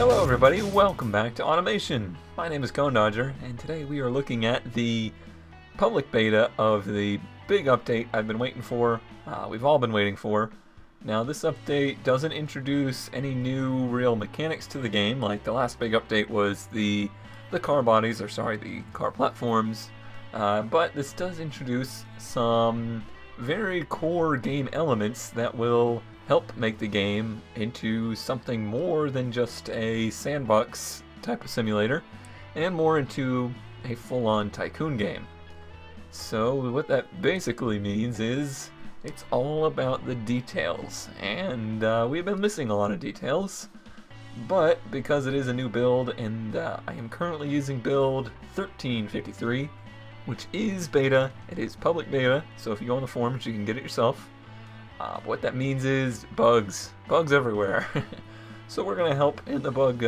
Hello everybody, welcome back to Automation. My name is Cone Dodger, and today we are looking at the public beta of the big update I've been waiting for, we've all been waiting for. Now this update doesn't introduce any new real mechanics to the game, like the last big update was the car bodies, or sorry, the car platforms, but this does introduce some very core game elements that will help make the game into something more than just a sandbox type of simulator, and more into a full-on tycoon game. So what that basically means is it's all about the details, and we've been missing a lot of details, but because it is a new build, and I am currently using build 1353, which is beta, it is public beta, so if you go on the forums you can get it yourself. What that means is bugs everywhere. So we're going to help in the bug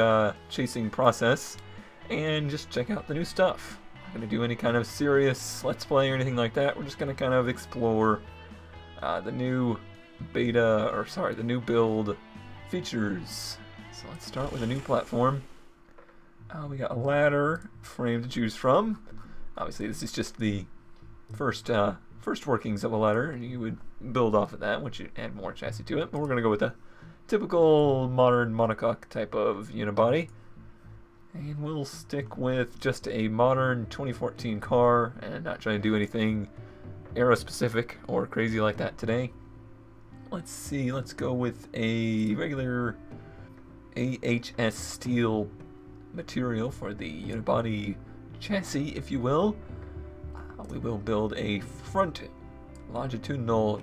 chasing process and just check out the new stuff. I'm not going to do any kind of serious let's play or anything like that. We're just going to kind of explore the new beta, or sorry, the new build features. So let's start with a new platform. We got a ladder frame to choose from. Obviously this is just the first workings of a ladder, and you would build off of that once you add more chassis to it. But we're going to go with a typical modern monocoque type of unibody, and we'll stick with just a modern 2014 car and not try to do anything aero specific or crazy like that today. Let's see, let's go with a regular AHS steel material for the unibody chassis, if you will. We will build a front longitudinal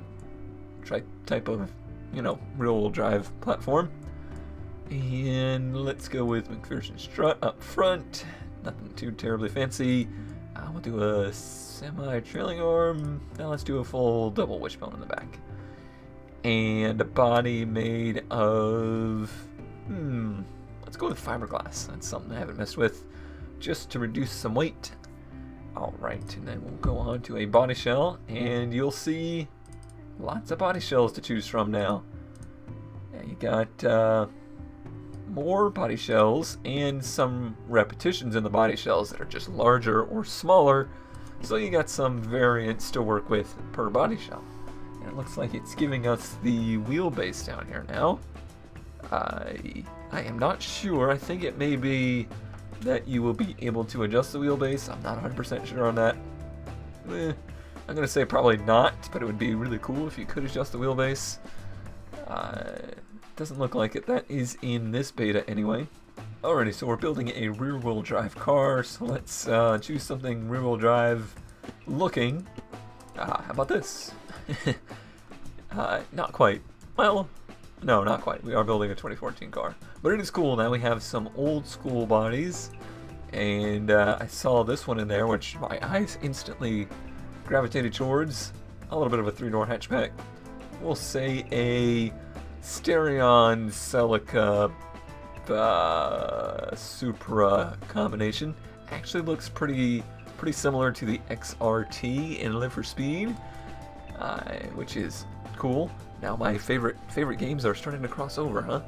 type of, rear-wheel drive platform. And let's go with McPherson strut up front. Nothing too terribly fancy. We'll do a semi-trailing arm. Now let's do a full double wishbone in the back. And a body made of... let's go with fiberglass. That's something I haven't messed with, just to reduce some weight. Alright, and then we'll go on to a body shell, and you'll see lots of body shells to choose from now. You got more body shells and some repetitions in the body shells that are just larger or smaller, so you got some variants to work with per body shell. And it looks like it's giving us the wheelbase down here now. I am not sure. I think it may be that you will be able to adjust the wheelbase. I'm not 100% sure on that. I'm going to say probably not, but it would be really cool if you could adjust the wheelbase. Doesn't look like it. That is in this beta anyway. Alrighty, so we're building a rear-wheel drive car, so let's choose something rear-wheel drive looking. How about this? Not quite. Well, no, not quite. We are building a 2014 car. But it is cool. Now we have some old school bodies. And I saw this one in there, which my eyes instantly gravitated towards. A little bit of a 3-door hatchback. We'll say a Stereon Celica Supra combination. Actually looks pretty similar to the XRT in Live for Speed, which is cool. Now my favorite games are starting to cross over, huh?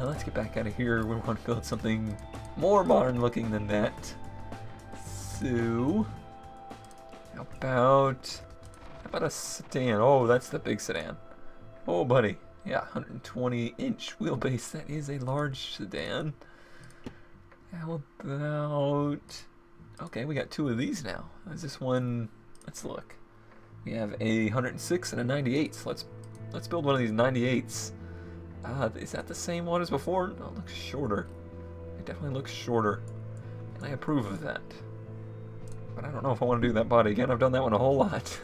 Let's get back out of here. We want to build something more modern looking than that. So, how about a sedan? Oh, that's the big sedan. Oh, buddy. Yeah, 120-inch wheelbase. That is a large sedan. How about... Okay, we got two of these now. Is this one... Let's look. We have a 106 and a 98. So let's build one of these 98s. Is that the same one as before? No, it looks shorter. It definitely looks shorter. And I approve of that. But I don't know if I want to do that body again. I've done that one a whole lot.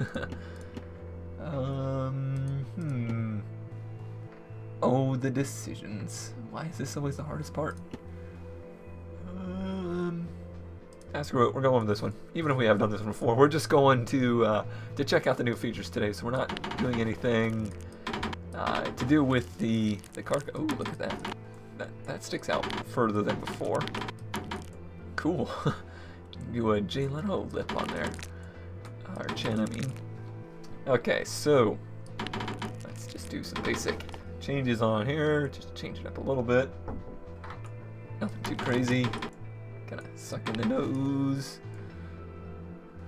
Oh, the decisions. Why is this always the hardest part? Screw it, we're going with this one. Even if we have done this one before, we're just going to check out the new features today, so we're not doing anything to do with the car. Oh, look at that. That sticks out further than before. Cool. Do a Jay Leno lip on there. Or chin, I mean. Okay, so let's just do some basic changes on here. Just change it up a little bit. Nothing too crazy. Kind of suck in the nose.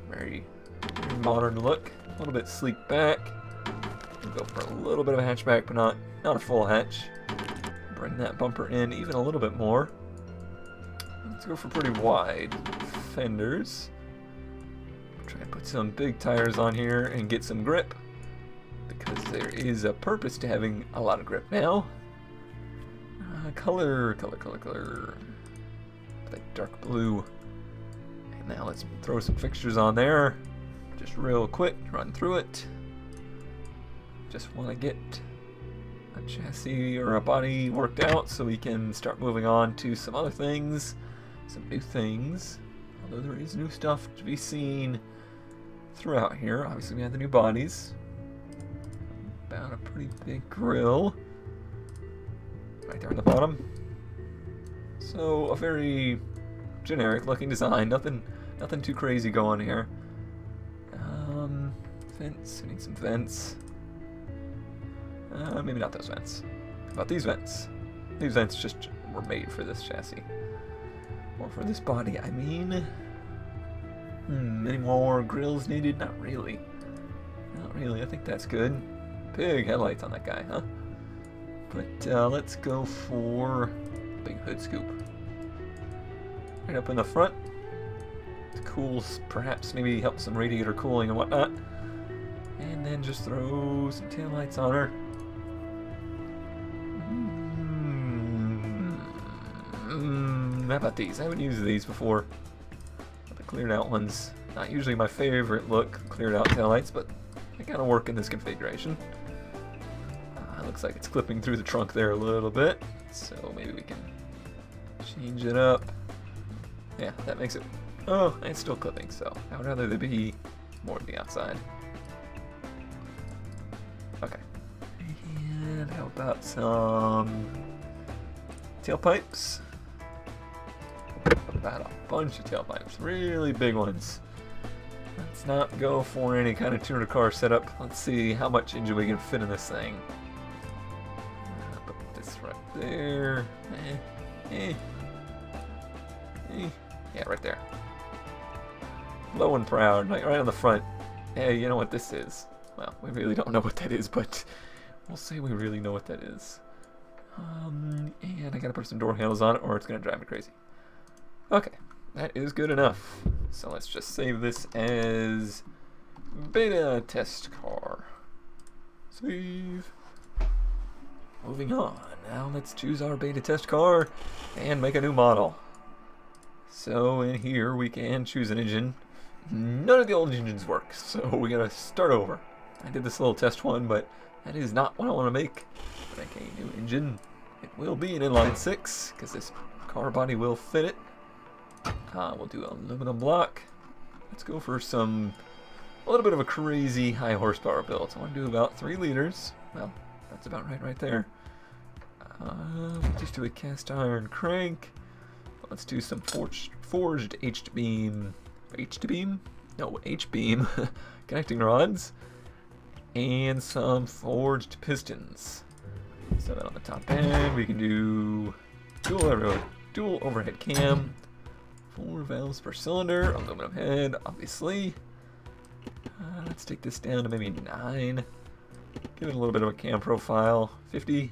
Very modern look. A little bit sleek back. We'll go for a little bit of a hatchback, but not a full hatch. Bring that bumper in even a little bit more. Let's go for pretty wide fenders. Try and put some big tires on here and get some grip, because there is a purpose to having a lot of grip now. Color. Like dark blue. And now let's throw some fixtures on there. Just real quick, run through it. Just want to get a chassis or a body worked out so we can start moving on to some other things, some new things. Although there is new stuff to be seen throughout here. Obviously we have the new bodies. About a pretty big grill right there on the bottom. So a very generic looking design, nothing too crazy going here. Vents, we need some vents. Maybe not those vents. How about these vents? These vents just were made for this chassis. Or for this body, I mean. Any more grills needed? Not really. Not really, I think that's good. Big headlights on that guy, huh? But let's go for big hood scoop. Right up in the front. To cool, perhaps maybe help some radiator cooling and whatnot. And then just throw some taillights on her. How about these? I haven't used these before. The cleared out ones. Not usually my favorite look, cleared out taillights, but they kind of work in this configuration. Looks like it's clipping through the trunk there a little bit, so maybe we can change it up. Yeah, that makes it... Oh, it's still clipping, so I would rather they be more to the outside. Okay. And how about some tailpipes? About a bunch of tailpipes, really big ones. Let's not go for any kind of tuner car setup. Let's see how much engine we can fit in this thing. Put this right there. Yeah, right there. Low and proud, like right on the front. Hey, you know what this is? Well, we really don't know what that is, but we'll say we really know what that is. And I gotta put some door handles on it or it's gonna drive me crazy. Okay, that is good enough. So let's just save this as beta test car. Save. Moving on. Now let's choose our beta test car and make a new model. So in here we can choose an engine. None of the old engines work, so we gotta start over. I did this little test one, but that is not what I want to make. Make a new engine. It will be an inline 6 because this car body will fit it. We'll do aluminum block. Let's go for a little bit of a crazy high horsepower build. So I want to do about 3 liters. Well, that's about right there. We'll just do a cast iron crank. Let's do some forged H-beam connecting rods and some forged pistons. So that on the top end we can do dual overhead cam, 4 valves per cylinder, aluminum head, obviously. Let's take this down to maybe 9. Give it a little bit of a cam profile, 50.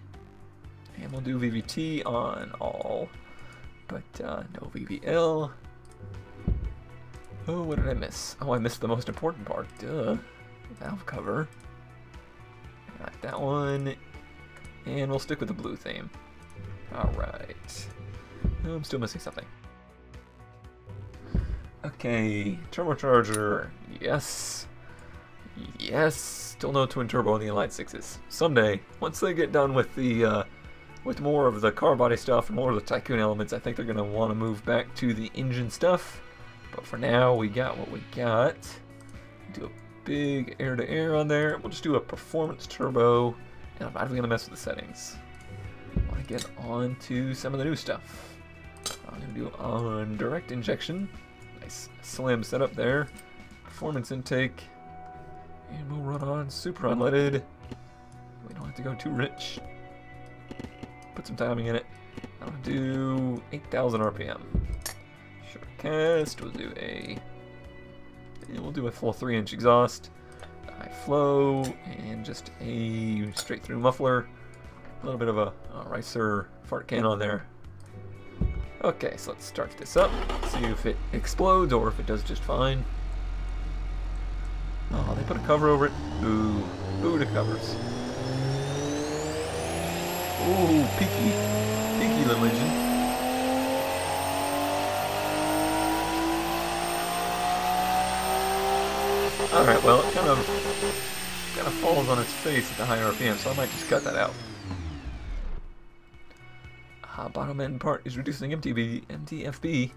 And we'll do VVT on all, but no VVL. Oh, what did I miss? Oh, I missed the most important part. Duh. Valve cover. Got that one. And we'll stick with the blue theme. Alright. Oh, I'm still missing something. Okay, turbocharger. Yes. Yes. Still no twin turbo in the inline 6s. Someday, once they get done with the with more of the car body stuff and more of the Tycoon elements, I think they're going to want to move back to the engine stuff. But for now, we got what we got. Do a big air-to-air on there. We'll just do a performance turbo, and I'm not even going to mess with the settings. I want to get on to some of the new stuff. I'm going to do on direct injection. Nice slim setup there. Performance intake. And we'll run on super unleaded. We don't have to go too rich. Put some timing in it. I'll do 8,000 RPM. Short cast, we'll do a full 3-inch exhaust, high flow, and just a straight through muffler. A little bit of a ricer fart can on there. Okay, so let's start this up, see if it explodes or if it does just fine. Oh, they put a cover over it. Ooh, ooh, the covers. Ooh, peaky little engine. Alright, well, it kind of falls on its face at the high RPM, so I might just cut that out. Bottom end part is reducing MTFB.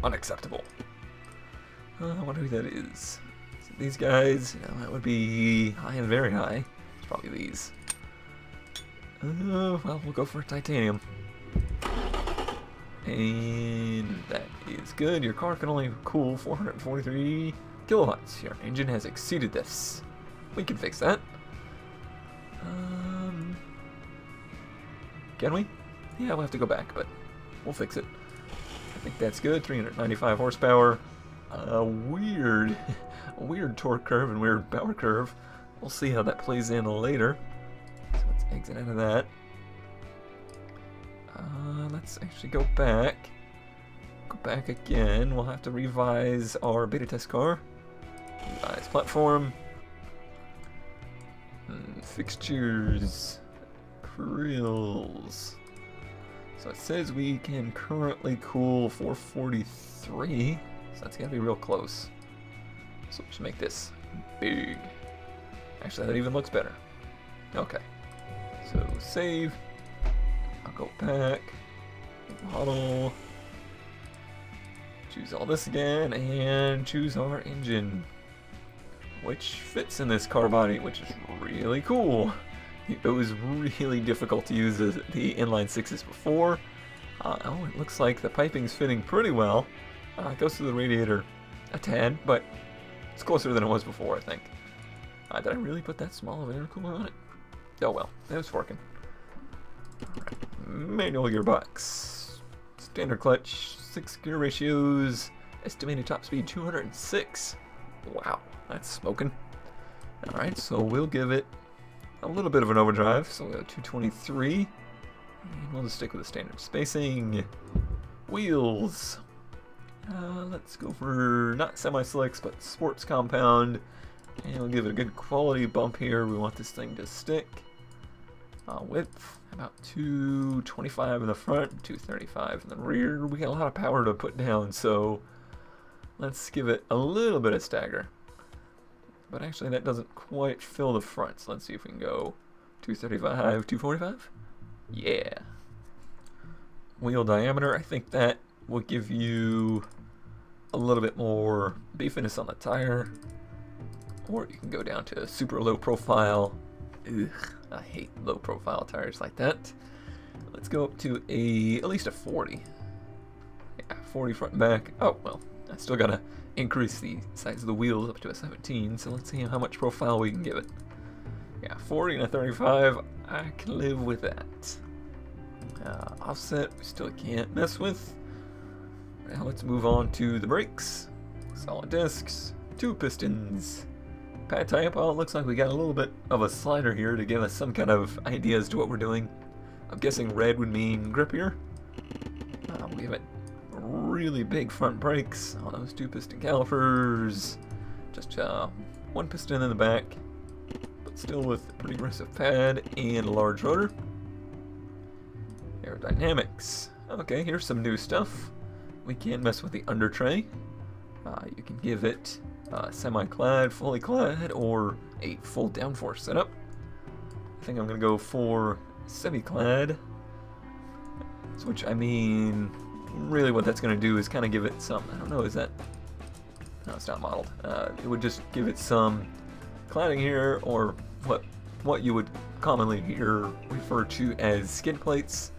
Unacceptable. I wonder who that is. These guys, that would be high and very high. It's probably these. Well, we'll go for titanium. And that is good. Your car can only cool 443 kilowatts. Your engine has exceeded this. We can fix that. Can we? Yeah, we'll have to go back, but we'll fix it. I think that's good. 395 horsepower. Weird torque curve and weird power curve. We'll see how that plays in later. So let's exit out of that. Let's actually go back. Go back again. We'll have to revise our beta test car. Revise platform. Fixtures. Grills. So it says we can currently cool 443. So that's gotta be real close. So we should make this big. Actually, that even looks better. Okay. So save. I'll go back. Model. Choose all this again and choose our engine, which fits in this car body, which is really cool. It was really difficult to use the inline sixes before. Oh, it looks like the piping's fitting pretty well. It goes through the radiator a tad, but it's closer than it was before, I think. Did I really put that small of an intercooler on it? Oh well, it was working. Alright, manual gearbox. Standard clutch, 6 gear ratios, estimated top speed 206. Wow, that's smoking. Alright, so we'll give it a little bit of an overdrive, so we'll go 223. And we'll just stick with the standard spacing. Wheels. Let's go for not semi-slicks, but sports compound. And we'll give it a good quality bump here. We want this thing to stick. Width, about 225 in the front, 235 in the rear. We got a lot of power to put down, so let's give it a little bit of stagger. But actually that doesn't quite fill the front, so let's see if we can go 235, 245. Yeah. Wheel diameter, I think that will give you a little bit more beefiness on the tire. Or you can go down to super low profile. Ugh, I hate low profile tires like that. Let's go up to at least a 40. Yeah, 40 front and back. Oh, well, I still gotta increase the size of the wheels up to a 17, so let's see how much profile we can give it. Yeah, 40 and a 35, I can live with that. Offset, we still can't mess with. Now let's move on to the brakes. Solid discs, 2 pistons. Pad type, well, it looks like we got a little bit of a slider here to give us some kind of idea as to what we're doing. I'm guessing red would mean grippier. We have really big front brakes on those 2 piston calipers. Just 1 piston in the back, but still with a pretty aggressive pad and a large rotor. Aerodynamics. Okay, here's some new stuff. We can mess with the under tray. You can give it semi-clad, fully clad, or a full downforce setup. I think I'm gonna go for semi-clad. Which, I mean, really what that's gonna do is kind of give it some, I don't know, is that, no, it's not modeled. It would just give it some cladding here, or what you would commonly hear referred to as skid plates,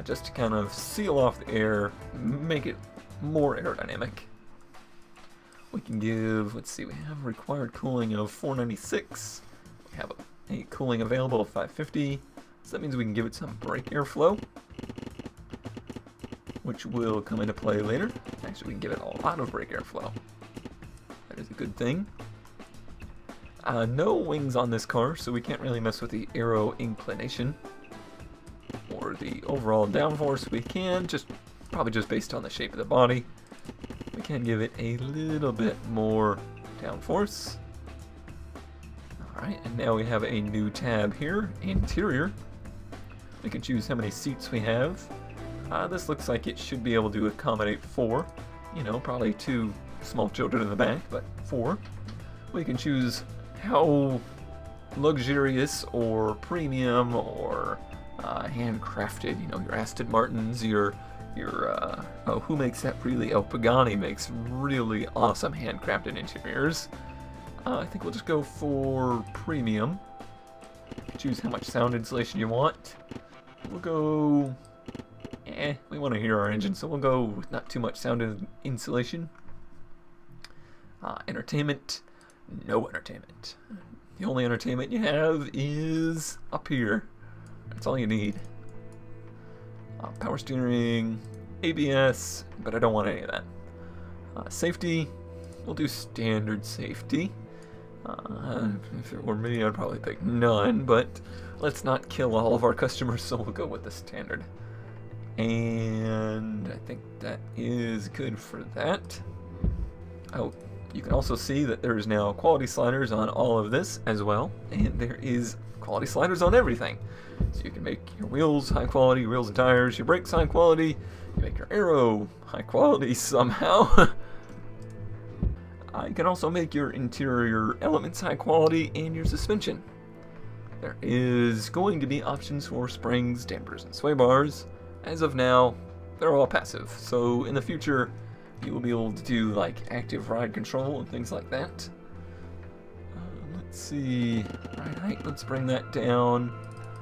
just to kind of seal off the air, make it more aerodynamic. We can give, let's see, we have required cooling of 496. We have a cooling available of 550. So that means we can give it some brake airflow. which will come into play later. Actually, we can give it a lot of brake airflow. That is a good thing. No wings on this car, so we can't really mess with the aero inclination or the overall downforce. We can, probably just based on the shape of the body, we can give it a little bit more downforce. Alright, and now we have a new tab here, interior. We can choose how many seats we have. This looks like it should be able to accommodate 4. You know, probably 2 small children in the back, but 4. We can choose how luxurious or premium or handcrafted, you know, your Aston Martins, oh, who makes that really? Oh, Pagani makes really awesome handcrafted interiors. I think we'll just go for premium. Choose how much sound insulation you want. We'll go, we want to hear our engine, so we'll go with not too much sound insulation. Entertainment, no entertainment. The only entertainment you have is up here. That's all you need. Power steering, ABS, but I don't want any of that. Safety, we'll do standard safety. If it were me, I'd probably pick none, but let's not kill all of our customers, so we'll go with the standard. And I think that is good for that. Oh, you can also see that there's now quality sliders on all of this as well, and there is quality sliders on everything. So you can make your wheels high quality, wheels and tires, your brakes high quality, you make your aero high quality somehow. You can also make your interior elements high quality and your suspension. There is going to be options for springs, dampers, and sway bars. As of now, they're all passive, so in the future you will be able to do like active ride control and things like that. Let's see, ride height, let's bring that down.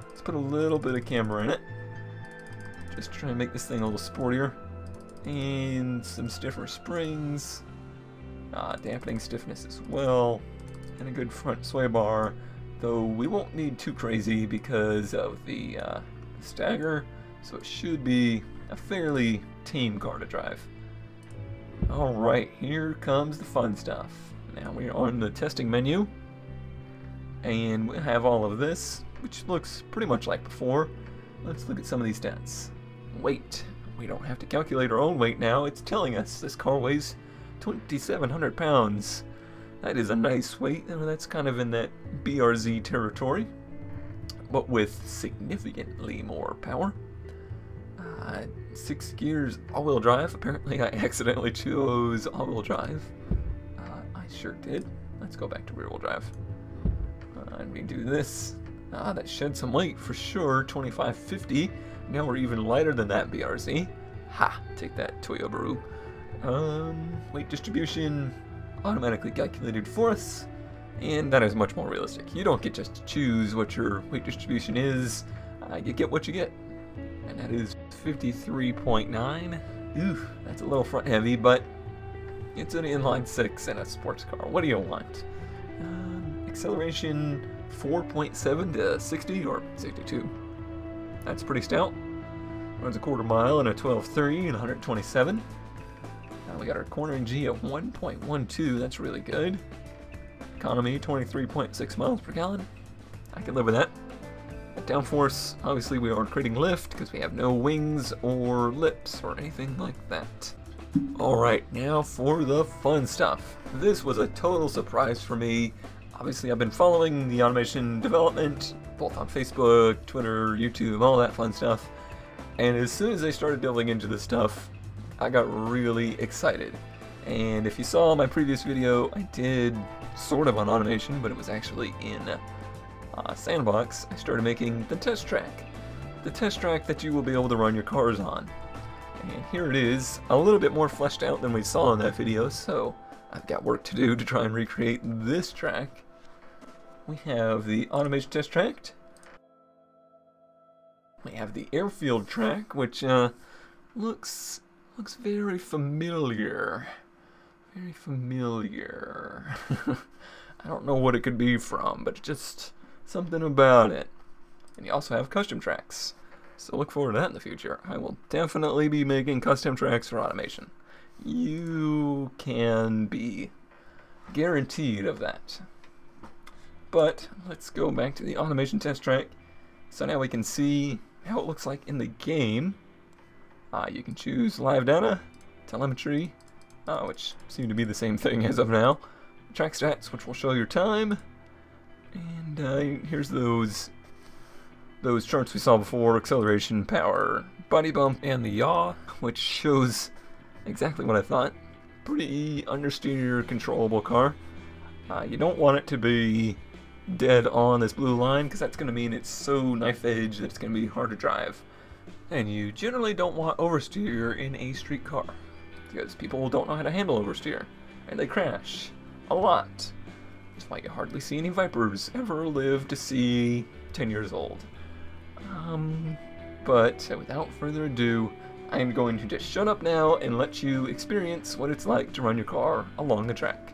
Let's put a little bit of camber in it. Just try and make this thing a little sportier. And some stiffer springs. Dampening stiffness as well. And a good front sway bar. Though we won't need too crazy because of the stagger. So it should be a fairly tame car to drive. Alright, here comes the fun stuff. Now we're on the testing menu. And we have all of this, which looks pretty much like before. Let's look at some of these stats. Weight. We don't have to calculate our own weight now. It's telling us this car weighs 2,700 pounds. That is a nice weight. That's kind of in that BRZ territory, but with significantly more power. 6 gears all-wheel drive. Apparently I accidentally chose all-wheel drive. I sure did. Let's go back to rear-wheel drive. And we do this. That shed some weight for sure. 2,550. Now we're even lighter than that BRZ. Ha! Take that, Toyobaru. Weight distribution automatically calculated for us, and that is much more realistic. You don't get just to choose what your weight distribution is. You get what you get, and that is 53.9. Ooh, that's a little front heavy, but it's an inline 6 and a sports car. What do you want? Acceleration 4.7 to 60 or 62. That's pretty stout. Runs a quarter mile in a 12.3 and 127. We got our cornering G at 1.12. That's really good. Economy 23.6 miles per gallon. I can live with that. At downforce, obviously we are creating lift because we have no wings or lips or anything like that. Alright, now for the fun stuff. This was a total surprise for me. Obviously I've been following the automation development, both on Facebook, Twitter, YouTube, all that fun stuff. And as soon as I started delving into this stuff, I got really excited. And if you saw my previous video, I did sort of on automation, but it was actually in Sandbox. I started making the test track. The test track that you will be able to run your cars on. And here it is, a little bit more fleshed out than we saw in that video, so I've got work to do to try and recreate this track. We have the automation test track. We have the airfield track, which looks very familiar. Very familiar. I don't know what it could be from, but just something about it. And you also have custom tracks. So look forward to that in the future. I will definitely be making custom tracks for automation. You can be guaranteed of that. But let's go back to the automation test track. So now we can see how it looks like in the game. You can choose live data, telemetry, which seem to be the same thing as of now, track stats, which will show your time, and here's those charts we saw before: acceleration, power, body bump, and the yaw, which shows exactly what I thought. Pretty understeer controllable car. You don't want it to be dead on this blue line, because that's going to mean it's so knife edge that it's going to be hard to drive. And you generally don't want oversteer in a street car, because people don't know how to handle oversteer, and they crash a lot. That's why you hardly see any Vipers ever live to see 10 years old. But without further ado, I am going to just shut up now and let you experience what it's like to run your car along the track.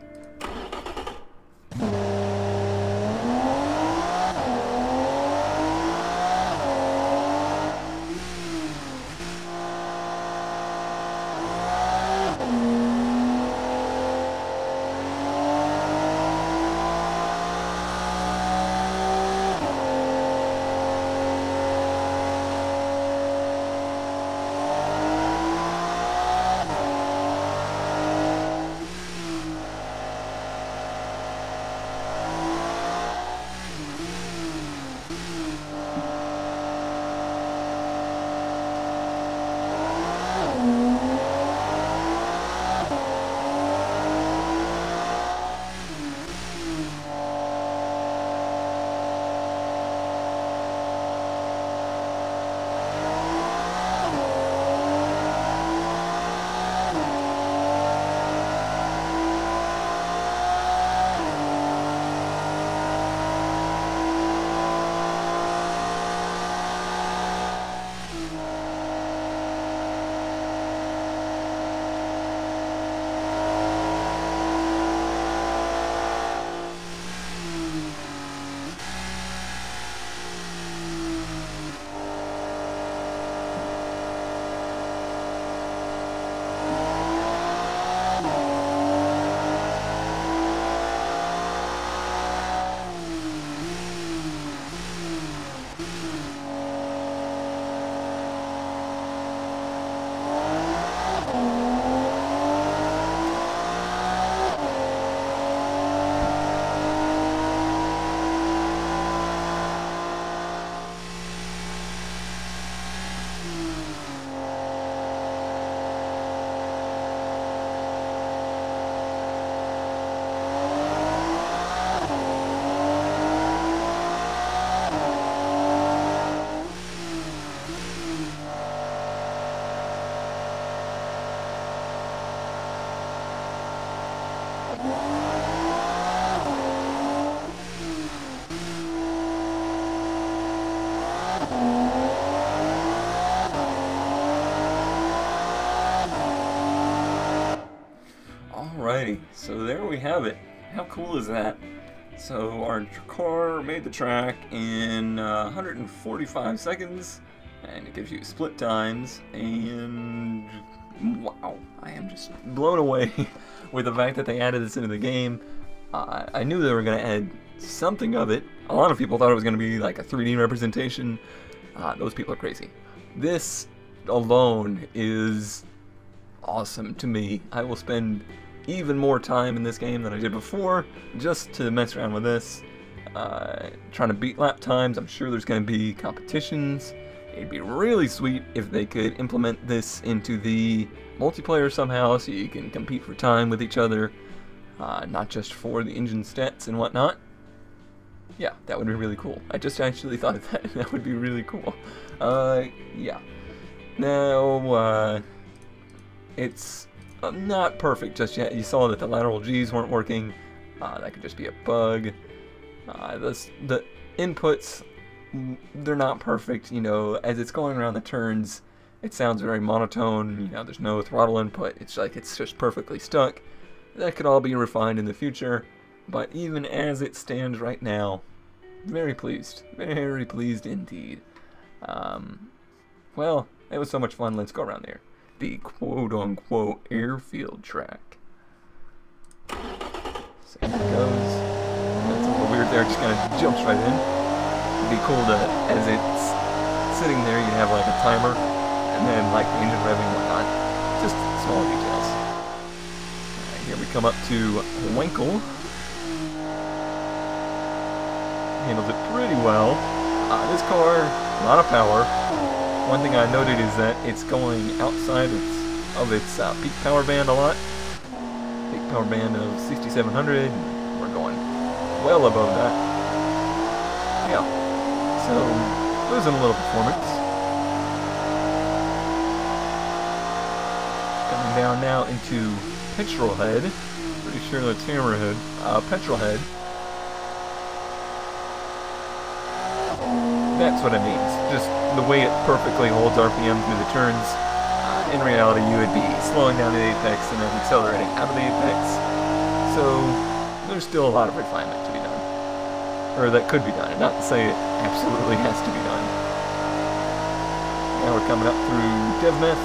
Alrighty, so there we have it. How cool is that? So our car made the track in 145 seconds, and it gives you split times, and wow, I am just blown away with the fact that they added this into the game. I knew they were going to add something of it. A lot of people thought it was going to be like a 3D representation. Those people are crazy. This alone is awesome to me. I will spend even more time in this game than I did before just to mess around with this, trying to beat lap times. I'm sure there's going to be competitions. It'd be really sweet if they could implement this into the multiplayer somehow, so you can compete for time with each other, not just for the engine stats and whatnot. Yeah, that would be really cool. I just actually thought of that. That would be really cool. Yeah. Now, it's not perfect just yet. You saw that the lateral G's weren't working. That could just be a bug. The inputs, they're not perfect. You know, as it's going around the turns, it sounds very monotone. You know, there's no throttle input. It's like it's just perfectly stuck. That could all be refined in the future. But even as it stands right now, very pleased indeed. Well, it was so much fun, let's go around there. The quote-unquote airfield track. See how it goes. That's a little weird there, it just kind of jumps right in. It'd be cool to, as it's sitting there, you have like a timer, and then like the engine revving and whatnot. Just small details. Alright, here we come up to Winkle. Handles it pretty well. This car, a lot of power. One thing I noted is that it's going outside of its peak power band a lot. Peak power band of 6,700. We're going well above that. Yeah. So, losing a little performance. Coming down now into Petrol Head. Pretty sure that's Hammerhead. Petrol Head. That's what it means. Just the way it perfectly holds RPM through the turns. In reality, you would be slowing down the apex and then accelerating out of the apex. So, there's still a lot of refinement to be done. Or that could be done. And not to say it absolutely has to be done. Now we're coming up through DevMeth.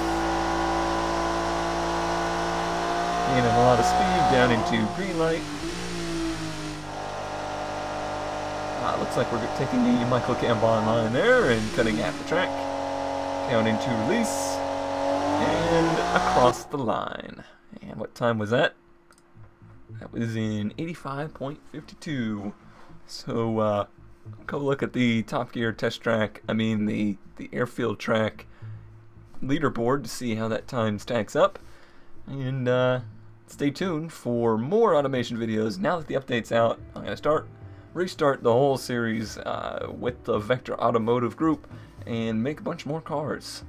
Gaining a lot of speed down into green light. Looks like we're taking the Michael Gambon line there and cutting half the track. Down into release. And across the line. And what time was that? That was in 85.52. So, go look at the Top Gear test track, the airfield track leaderboard to see how that time stacks up. And stay tuned for more automation videos. Now that the update's out, I'm going to restart the whole series with the Vector Automotive group and make a bunch more cars.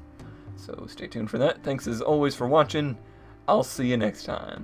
So stay tuned for that. Thanks as always for watching. I'll see you next time.